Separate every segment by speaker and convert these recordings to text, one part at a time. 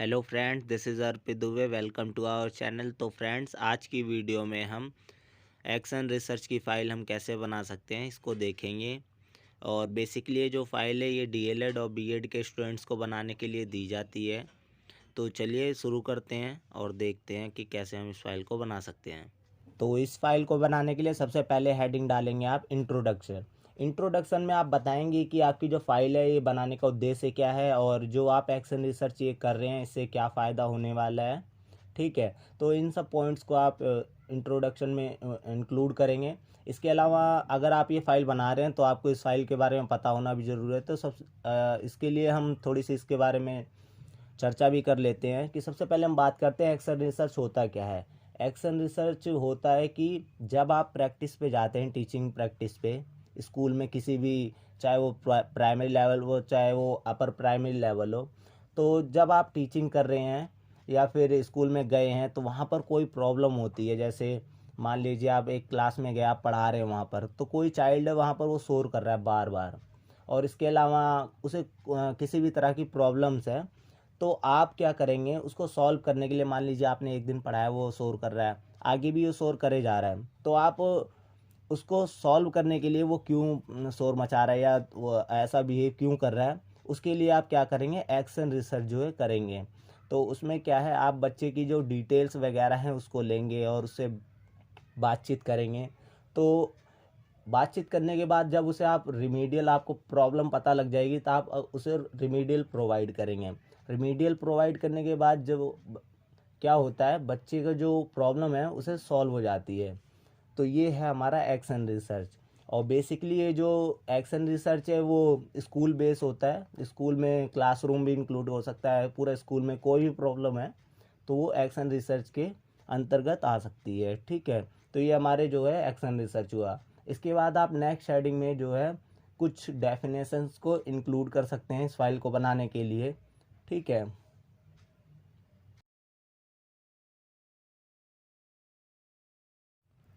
Speaker 1: Hello friends, this is Arpit Dubey. Welcome to our channel. तो friends, आज की वीडियो में हम एक्शन रिसर्च की फ़ाइल हम कैसे बना सकते हैं इसको देखेंगे। और बेसिकली ये जो फ़ाइल है ये डीएलएड और बीएड के स्टूडेंट्स को बनाने के लिए दी जाती है। तो चलिए शुरू करते हैं और देखते हैं कि कैसे हम इस फाइल को बना सकते हैं।
Speaker 2: तो इस फाइल को बनाने के लिए सबसे पहले हेडिंग डालेंगे आप इंट्रोडक्शन। इंट्रोडक्शन में आप बताएंगे कि आपकी जो फाइल है ये बनाने का उद्देश्य क्या है और जो आप एक्शन रिसर्च ये कर रहे हैं इससे क्या फ़ायदा होने वाला है। ठीक है, तो इन सब पॉइंट्स को आप इंट्रोडक्शन में इंक्लूड करेंगे। इसके अलावा अगर आप ये फ़ाइल बना रहे हैं तो आपको इस फाइल के बारे में पता होना भी ज़रूरी है। तो इसके लिए हम थोड़ी सी इसके बारे में चर्चा भी कर लेते हैं कि सबसे पहले हम बात करते हैं एक्शन रिसर्च होता क्या है। एक्शन रिसर्च होता है कि जब आप प्रैक्टिस पे जाते हैं, टीचिंग प्रैक्टिस पे स्कूल में किसी भी, चाहे वो प्राइमरी लेवल हो चाहे वो अपर प्राइमरी लेवल हो, तो जब आप टीचिंग कर रहे हैं या फिर स्कूल में गए हैं तो वहाँ पर कोई प्रॉब्लम होती है। जैसे मान लीजिए आप एक क्लास में गए, आप पढ़ा रहे हैं वहाँ पर, तो कोई चाइल्ड है वहाँ पर वो शोर कर रहा है बार बार, और इसके अलावा उसे किसी भी तरह की प्रॉब्लम्स है। तो आप क्या करेंगे उसको सॉल्व करने के लिए? मान लीजिए आपने एक दिन पढ़ाया, वो शोर कर रहा है, आगे भी वो शोर करे जा रहा है, तो आप उसको सॉल्व करने के लिए वो क्यों शोर मचा रहा है या वो ऐसा बिहेव क्यों कर रहा है, उसके लिए आप क्या करेंगे? एक्शन रिसर्च जो है करेंगे। तो उसमें क्या है, आप बच्चे की जो डिटेल्स वगैरह हैं उसको लेंगे और उससे बातचीत करेंगे। तो बातचीत करने के बाद जब उसे आप रिमीडियल, आपको प्रॉब्लम पता लग जाएगी तो आप उसे रिमीडियल प्रोवाइड करेंगे। रिमीडियल प्रोवाइड करने के बाद जब क्या होता है, बच्चे का जो प्रॉब्लम है उसे सॉल्व हो जाती है। तो ये है हमारा एक्शन रिसर्च। और बेसिकली ये जो एक्शन रिसर्च है वो स्कूल बेस होता है। स्कूल में क्लासरूम भी इंक्लूड हो सकता है, पूरा स्कूल में कोई भी प्रॉब्लम है तो वो एक्शन रिसर्च के अंतर्गत आ सकती है। ठीक है, तो ये हमारे जो है एक्शन रिसर्च हुआ। इसके बाद आप नेक्स्ट हेडिंग में जो है कुछ डेफिनेशंस को इंक्लूड कर सकते हैं इस फाइल को बनाने के लिए। ठीक है,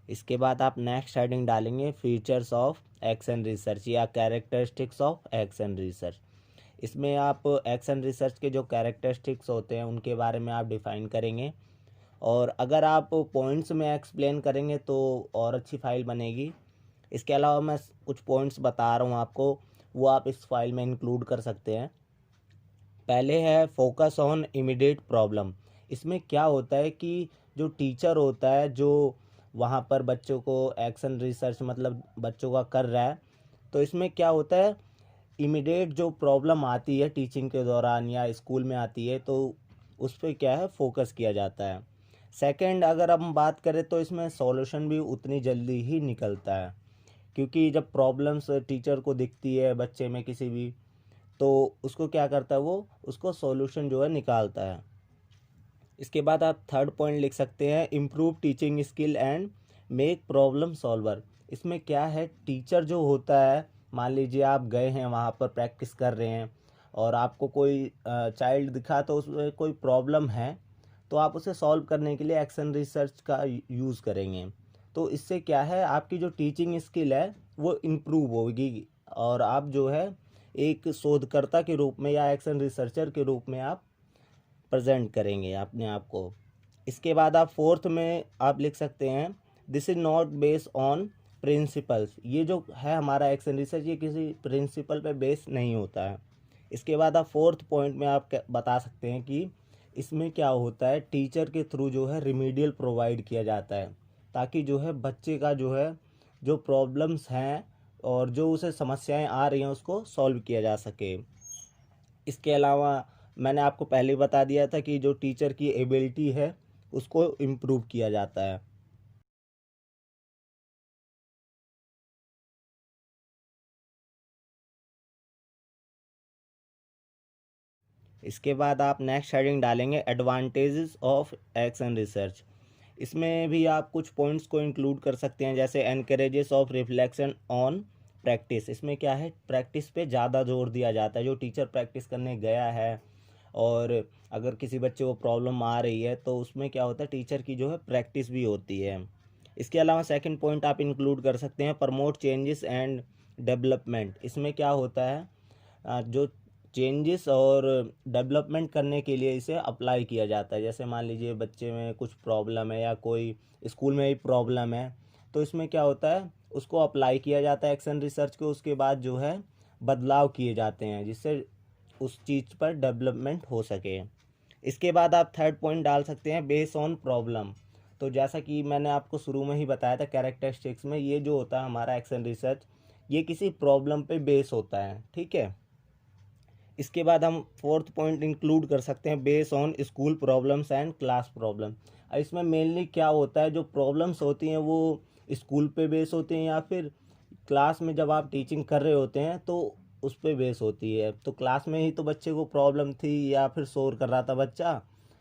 Speaker 2: इसके बाद आप नेक्स्ट हेडिंग डालेंगे फीचर्स ऑफ एक्शन रिसर्च या कैरेक्टरिस्टिक्स ऑफ एक्शन रिसर्च। इसमें आप एक्शन रिसर्च के जो कैरेक्टरिस्टिक्स होते हैं उनके बारे में आप डिफ़ाइन करेंगे। और अगर आप पॉइंट्स में एक्सप्लेन करेंगे तो और अच्छी फाइल बनेगी। इसके अलावा मैं कुछ पॉइंट्स बता रहा हूँ आपको, वो आप इस फाइल में इंक्लूड कर सकते हैं। पहले है फोकस ऑन इमीडिएट प्रॉब्लम। इसमें क्या होता है कि जो टीचर होता है जो वहाँ पर बच्चों को एक्शन रिसर्च मतलब बच्चों का कर रहा है, तो इसमें क्या होता है, इमीडिएट जो प्रॉब्लम आती है टीचिंग के दौरान या स्कूल में आती है तो उस पर क्या है, फोकस किया जाता है। सेकंड, अगर हम बात करें तो इसमें सॉल्यूशन भी उतनी जल्दी ही निकलता है, क्योंकि जब प्रॉब्लम्स टीचर को दिखती है बच्चे में किसी भी, तो उसको क्या करता है, वो उसको सॉल्यूशन जो है निकालता है। इसके बाद आप थर्ड पॉइंट लिख सकते हैं improve teaching skill and make problem solver. इसमें क्या है, टीचर जो होता है, मान लीजिए आप गए हैं वहाँ पर प्रैक्टिस कर रहे हैं और आपको कोई चाइल्ड दिखा तो उसमें कोई प्रॉब्लम है, तो आप उसे सॉल्व करने के लिए एक्शन रिसर्च का यूज़ करेंगे। तो इससे क्या है, आपकी जो टीचिंग स्किल है वो इम्प्रूव होगी और आप जो है एक शोधकर्ता के रूप में या एक्शन रिसर्चर के रूप में आप प्रेजेंट करेंगे अपने आप को। इसके बाद आप फोर्थ में आप लिख सकते हैं this is not based on principles. ये जो है हमारा एक्शन रिसर्च, ये किसी प्रिंसिपल पे बेस नहीं होता है। इसके बाद आप फोर्थ पॉइंट में आप बता सकते हैं कि इसमें क्या होता है, टीचर के थ्रू जो है रिमीडियल प्रोवाइड किया जाता है, ताकि जो है बच्चे का जो है जो प्रॉब्लम्स हैं और जो उसे समस्याएं आ रही हैं उसको सॉल्व किया जा सके। इसके अलावा मैंने आपको पहले ही बता दिया था कि जो टीचर की एबिलिटी है उसको इम्प्रूव किया जाता है। इसके बाद आप नेक्स्ट हेडिंग डालेंगे एडवांटेजेस ऑफ एक्शन रिसर्च। इसमें भी आप कुछ पॉइंट्स को इंक्लूड कर सकते हैं, जैसे encourages of reflection on practice. इसमें क्या है, प्रैक्टिस पे ज़्यादा जोर दिया जाता है। जो टीचर प्रैक्टिस करने गया है और अगर किसी बच्चे को प्रॉब्लम आ रही है तो उसमें क्या होता है, टीचर की जो है प्रैक्टिस भी होती है। इसके अलावा सेकंड पॉइंट आप इंक्लूड कर सकते हैं प्रमोट चेंजेस एंड डेवलपमेंट। इसमें क्या होता है, जो चेंजेस और डेवलपमेंट करने के लिए इसे अप्लाई किया जाता है। जैसे मान लीजिए बच्चे में कुछ प्रॉब्लम है या कोई स्कूल में ही प्रॉब्लम है, तो इसमें क्या होता है, उसको अप्लाई किया जाता है एक्शन रिसर्च को, उसके बाद जो है बदलाव किए जाते हैं जिससे उस चीज़ पर डेवलपमेंट हो सके। इसके बाद आप थर्ड पॉइंट डाल सकते हैं बेस ऑन प्रॉब्लम। तो जैसा कि मैंने आपको शुरू में ही बताया था कैरेक्टरिस्टिक्स में, ये जो होता है हमारा एक्शन रिसर्च, ये किसी प्रॉब्लम पे बेस होता है, ठीक है। इसके बाद हम फोर्थ पॉइंट इंक्लूड कर सकते हैं base on school problems and class problem. इसमें मेनली क्या होता है, जो प्रॉब्लम्स होती हैं वो स्कूल पे बेस होती हैं या फिर क्लास में जब आप टीचिंग कर रहे होते हैं तो उस पे बेस होती है। तो क्लास में ही तो बच्चे को प्रॉब्लम थी या फिर शोर कर रहा था बच्चा,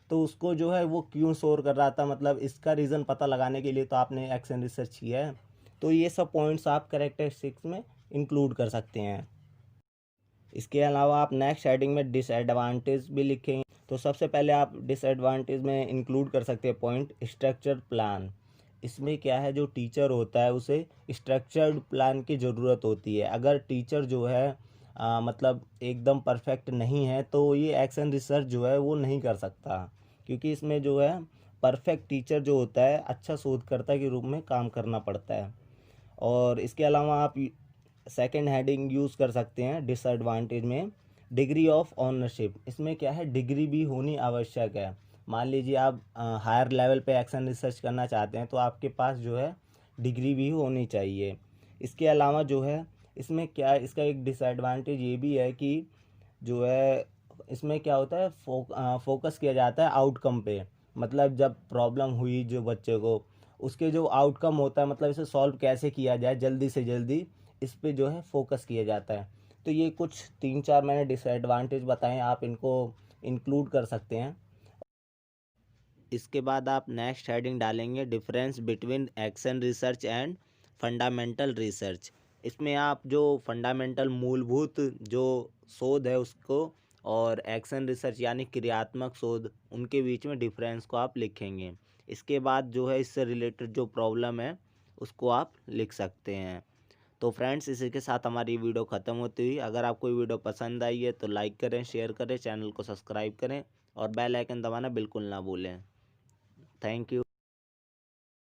Speaker 2: तो उसको जो है वो क्यों शोर कर रहा था, मतलब इसका रीज़न पता लगाने के लिए तो आपने एक्शन रिसर्च किया है। तो ये सब पॉइंट्स आप कैरेक्टरिस्टिक्स में इंक्लूड कर सकते हैं। इसके अलावा आप नेक्स्ट हेडिंग में डिसएडवांटेज भी लिखेंगे। तो सबसे पहले आप डिसएडवांटेज में इंक्लूड कर सकते हैं पॉइंट स्ट्रक्चर प्लान। इसमें क्या है, जो टीचर होता है उसे स्ट्रक्चर्ड प्लान की ज़रूरत होती है। अगर टीचर जो है मतलब एकदम परफेक्ट नहीं है तो ये एक्शन रिसर्च जो है वो नहीं कर सकता, क्योंकि इसमें जो है परफेक्ट टीचर जो होता है अच्छा शोधकर्ता के रूप में काम करना पड़ता है। और इसके अलावा आप सेकंड हेडिंग यूज़ कर सकते हैं डिसएडवांटेज में डिग्री ऑफ ऑनरशिप। इसमें क्या है, डिग्री भी होनी आवश्यक है। मान लीजिए आप हायर लेवल पे एक्शन रिसर्च करना चाहते हैं तो आपके पास जो है डिग्री भी होनी चाहिए। इसके अलावा जो है इसमें क्या है, इसका एक डिसएडवांटेज ये भी है कि जो है इसमें क्या होता है, फोकस किया जाता है आउटकम पे। मतलब जब प्रॉब्लम हुई जो बच्चे को, उसके जो आउटकम होता है, मतलब इसे सॉल्व कैसे किया जाए जल्दी से जल्दी, इस पे जो है फोकस किया जाता है। तो ये कुछ 3-4 मैंने डिसएडवांटेज बताए, आप इनको इंक्लूड कर सकते हैं।
Speaker 1: इसके बाद आप नेक्स्ट हेडिंग डालेंगे difference between action research and fundamental research. इसमें आप जो फंडामेंटल मूलभूत जो शोध है उसको और एक्शन रिसर्च यानी क्रियात्मक शोध, उनके बीच में डिफरेंस को आप लिखेंगे। इसके बाद जो है इससे रिलेटेड जो प्रॉब्लम है उसको आप लिख सकते हैं। तो फ्रेंड्स, इसी के साथ हमारी वीडियो ख़त्म होती हुई। अगर आपको वीडियो पसंद आई है तो लाइक करें, शेयर करें, चैनल को सब्सक्राइब करें और बेल आइकन दबाना बिल्कुल ना भूलें। Thank you.